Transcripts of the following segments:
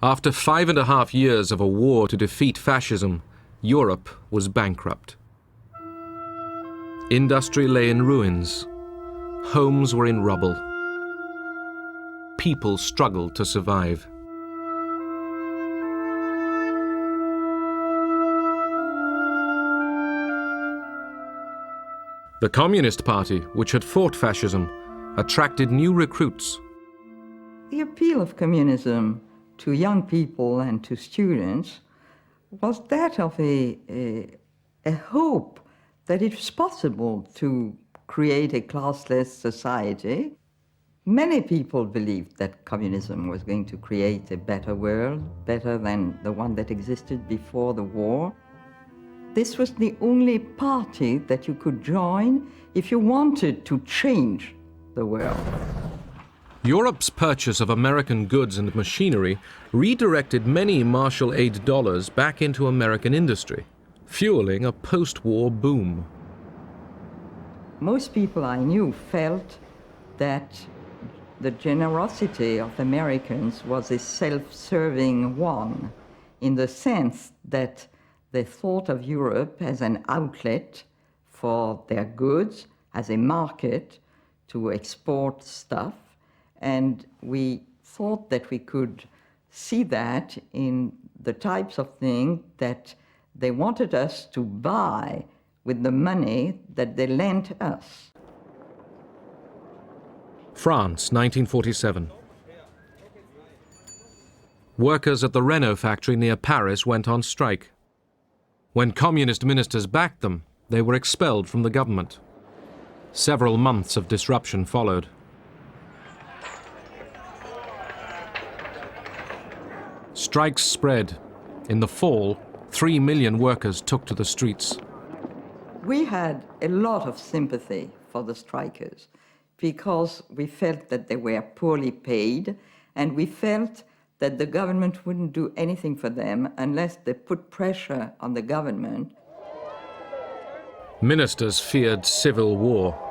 After 5.5 years of a war to defeat fascism, Europe was bankrupt. Industry lay in ruins. Homes were in rubble. People struggled to survive. The Communist Party, which had fought fascism, attracted new recruits. The appeal of communism to young people and to students was that of a hope that it was possible to create a classless society. Many people believed that communism was going to create a better world, better than the one that existed before the war. This was the only party that you could join if you wanted to change the world. Europe's purchase of American goods and machinery redirected many Marshall Aid dollars back into American industry, fueling a post-war boom. Most people I knew felt that the generosity of Americans was a self-serving one, in the sense that they thought of Europe as an outlet for their goods, as a market to export stuff, and we thought that we could see that in the types of things that they wanted us to buy with the money that they lent us. France, 1947. Workers at the Renault factory near Paris went on strike. When communist ministers backed them, they were expelled from the government. Several months of disruption followed. Strikes spread. In the fall, 3 million workers took to the streets. We had a lot of sympathy for the strikers because we felt that they were poorly paid, and we felt that the government wouldn't do anything for them unless they put pressure on the government. Ministers feared civil war.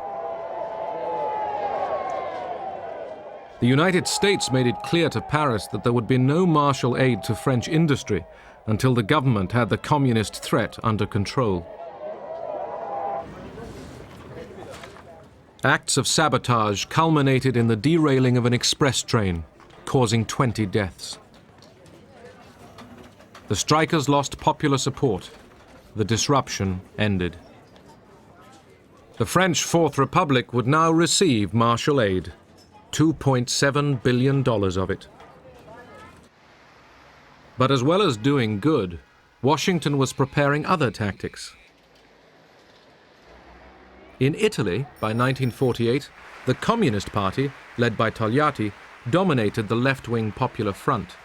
The United States made it clear to Paris that there would be no Marshall aid to French industry until the government had the communist threat under control. Acts of sabotage culminated in the derailing of an express train, causing 20 deaths. The strikers lost popular support. The disruption ended. The French Fourth Republic would now receive Marshall aid, $2.7 billion of it. But as well as doing good, Washington was preparing other tactics. In Italy, by 1948, the Communist Party, led by Togliatti, dominated the left-wing Popular Front.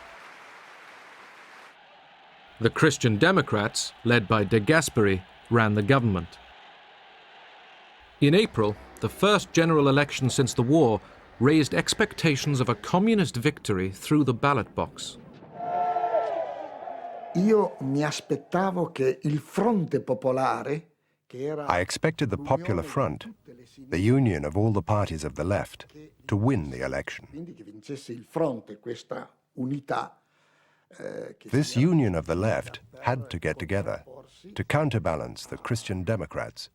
The Christian Democrats, led by De Gasperi, ran the government. In April, the first general election since the war raised expectations of a communist victory through the ballot box. I expected the Popular Front, the union of all the parties of the left, to win the election. This union of the left had to get together to counterbalance the Christian Democrats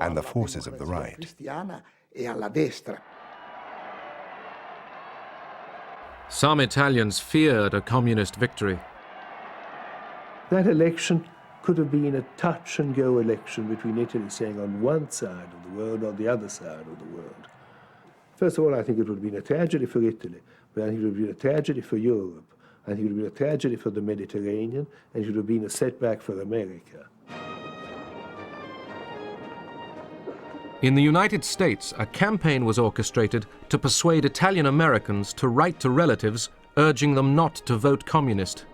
and the forces of the right. Some Italians feared a communist victory. That election could have been a touch-and-go election between Italy saying on one side of the world or the other side of the world. First of all, I think it would have been a tragedy for Italy, but I think it would have been a tragedy for Europe. I think it would have been a tragedy for the Mediterranean, and it would have been a setback for America. In the United States, a campaign was orchestrated to persuade Italian Americans to write to relatives urging them not to vote communist.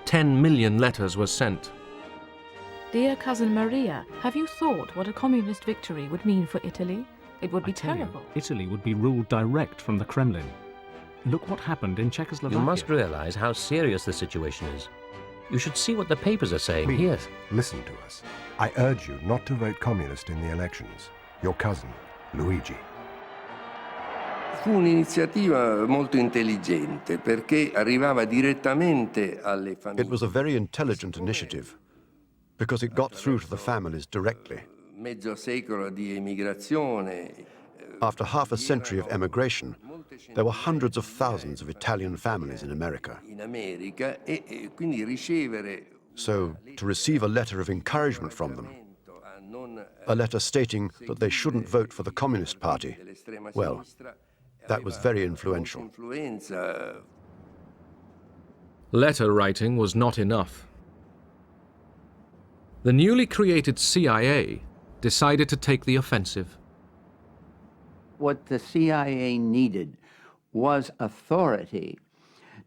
10 million letters were sent. Dear cousin Maria, have you thought what a communist victory would mean for Italy? It would be terrible. Italy would be ruled direct from the Kremlin. Look what happened in Czechoslovakia. You must realize how serious the situation is. You should see what the papers are saying. Please, here. listen to us. I urge you not to vote communist in the elections. Your cousin, Luigi. Fu un'iniziativa molto intelligente perché arrivava direttamente alle famiglie. It was a very intelligent initiative because it got through to the families directly. Mezzo secolo di emigrazione. After half a century of emigration, there were hundreds of thousands of Italian families in America. In America e quindi ricevere. So, to receive a letter of encouragement from them, a letter stating that they shouldn't vote for the Communist Party, well, that was very influential. Letter writing was not enough. The newly created CIA decided to take the offensive. What the CIA needed was authority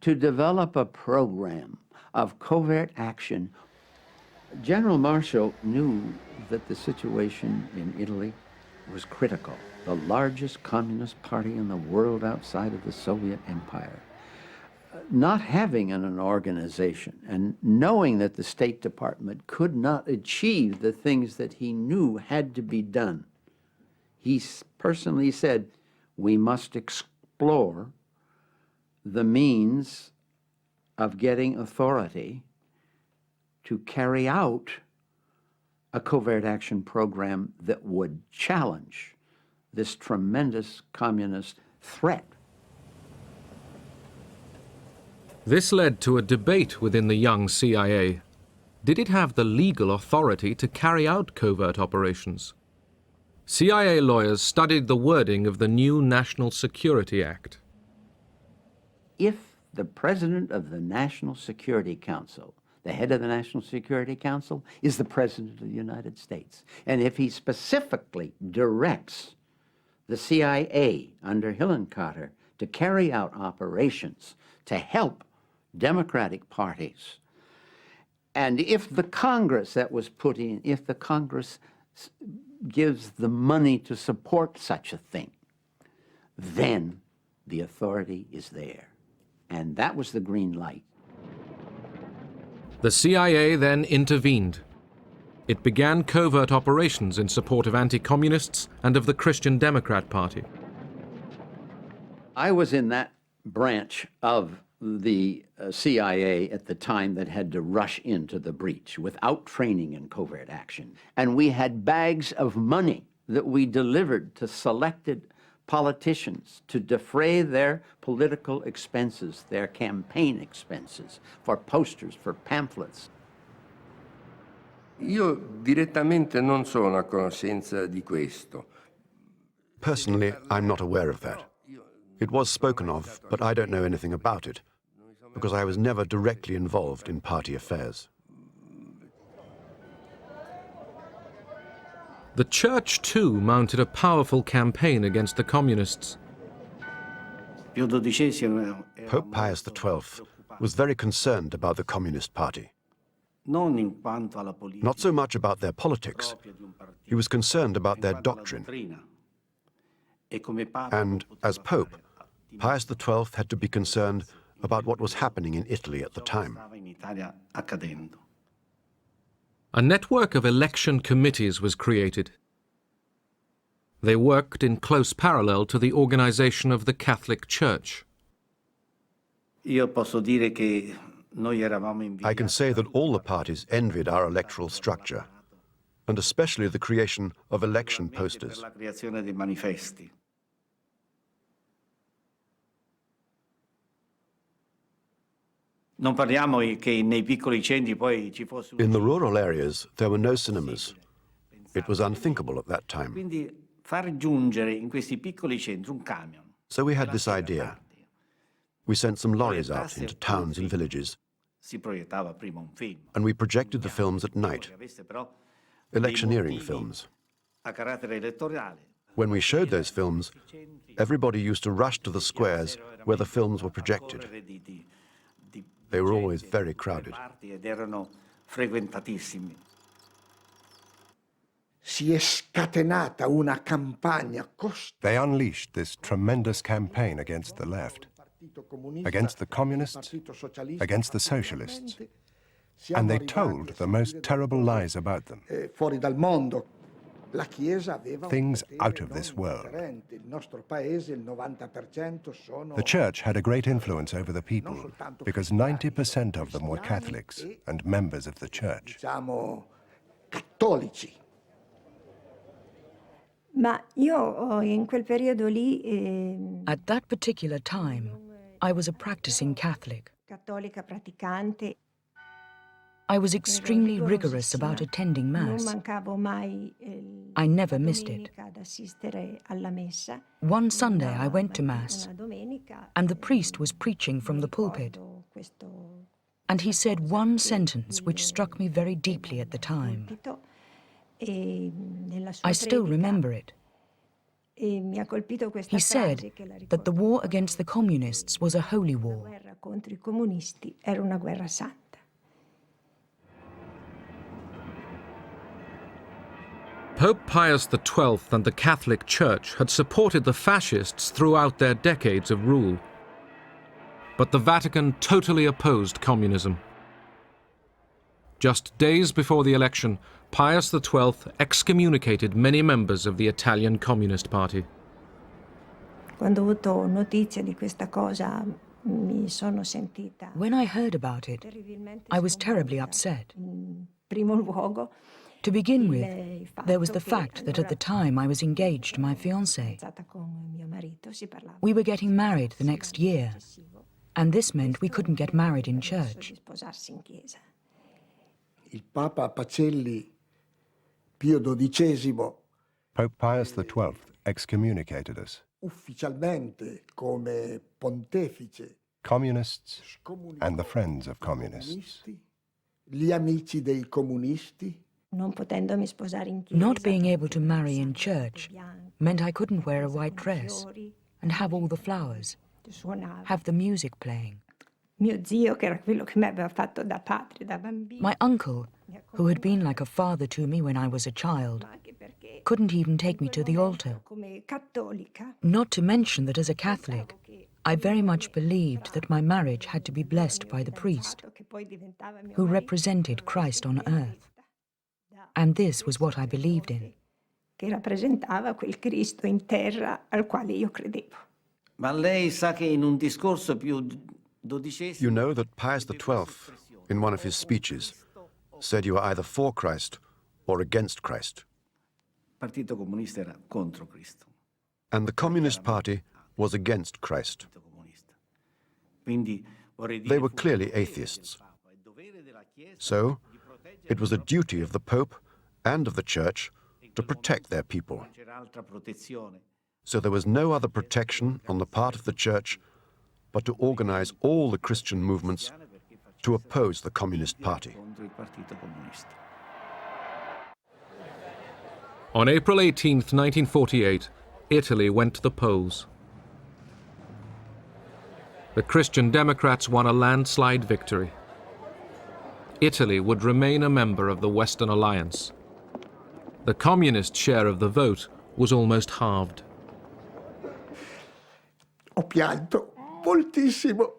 to develop a program of covert action. General Marshall knew that the situation in Italy was critical. The largest communist party in the world outside of the Soviet Empire. Not having an organization and knowing that the State Department could not achieve the things that he knew had to be done, he personally said, we must explore the means of getting authority to carry out a covert action program that would challenge this tremendous communist threat. This led to a debate within the young CIA. Did it have the legal authority to carry out covert operations? CIA lawyers studied the wording of the new National Security Act. If the president of the National Security Council, the head of the National Security Council, is the President of the United States, and if he specifically directs the CIA under Hillenkotter to carry out operations to help Democratic parties, and if the Congress that was put in, if the Congress gives the money to support such a thing, then the authority is there. And that was the green light. The CIA then intervened. It began covert operations in support of anti-communists and of the Christian Democrat Party. I was in that branch of the CIA at the time that had to rush into the breach without training in covert action. And we had bags of money that we delivered to selected politicians to defray their political expenses, their campaign expenses, for posters, for pamphlets. Io direttamente non sono a conoscenza di questo. Personally, I'm not aware of that. It was spoken of, but I don't know anything about it, because I was never directly involved in party affairs. The church, too, mounted a powerful campaign against the communists. Pope Pius XII was very concerned about the Communist Party. Not so much about their politics. He was concerned about their doctrine. And as Pope, Pius XII had to be concerned about what was happening in Italy at the time. A network of election committees was created. They worked in close parallel to the organization of the Catholic Church. I can say that all the parties envied our electoral structure, and especially the creation of election posters. In the rural areas, there were no cinemas. It was unthinkable at that time. So we had this idea. We sent some lorries out into towns and villages, and we projected the films at night, electioneering films. When we showed those films, everybody used to rush to the squares where the films were projected. They were always very crowded. They unleashed this tremendous campaign against the left, against the communists, against the socialists, and they told the most terrible lies about them. things out of this world. The church had a great influence over the people because 90% of them were Catholics and members of the church. At that particular time, I was a practicing Catholic. I was extremely rigorous about attending Mass. I never missed it. One Sunday I went to Mass, and the priest was preaching from the pulpit. And he said one sentence which struck me very deeply at the time. I still remember it. He said that the war against the communists was a holy war. Pope Pius XII and the Catholic Church had supported the fascists throughout their decades of rule. But the Vatican totally opposed communism. Just days before the election, Pius XII excommunicated many members of the Italian Communist Party. When I heard about it, I was terribly upset. To begin with, there was the fact that at the time I was engaged to my fiancé. We were getting married the next year, and this meant we couldn't get married in church. Pope Pius XII excommunicated us. Communists and the friends of communists. Not being able to marry in church meant I couldn't wear a white dress and have all the flowers, have the music playing. My uncle, who had been like a father to me when I was a child, couldn't even take me to the altar. Not to mention that as a Catholic, I very much believed that my marriage had to be blessed by the priest, who represented Christ on earth. And this was what I believed in. You know that Pius XII, in one of his speeches, said you are either for Christ or against Christ. And the Communist Party was against Christ. They were clearly atheists. So, it was a duty of the Pope and of the Church to protect their people. So there was no other protection on the part of the Church but to organize all the Christian movements to oppose the Communist Party. On April 18, 1948, Italy went to the polls. The Christian Democrats won a landslide victory. Italy would remain a member of the Western Alliance. The communist share of the vote was almost halved. Ho pianto moltissimo.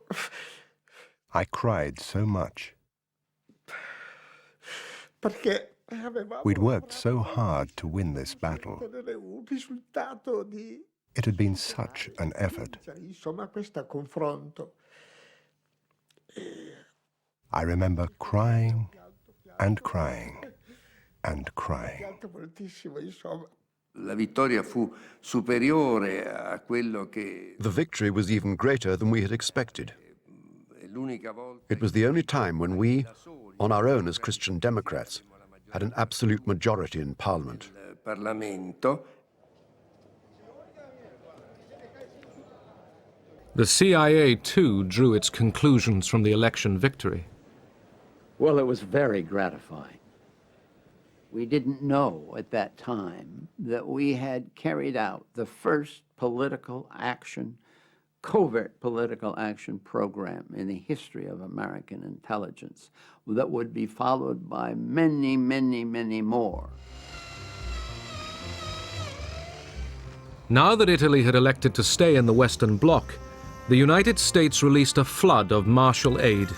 I cried so much. Perché we'd worked so hard to win this battle. It had been such an effort. I remember crying and crying and crying. La vittoria fu superiore a quello che... The victory was even greater than we had expected. It was the only time when we, on our own as Christian Democrats, had an absolute majority in Parliament. The CIA, too, drew its conclusions from the election victory. Well, it was very gratifying. We didn't know at that time that we had carried out the first political action, covert political action program in the history of American intelligence that would be followed by many, many, many more. Now that Italy had elected to stay in the Western Bloc, the United States released a flood of Marshall aid.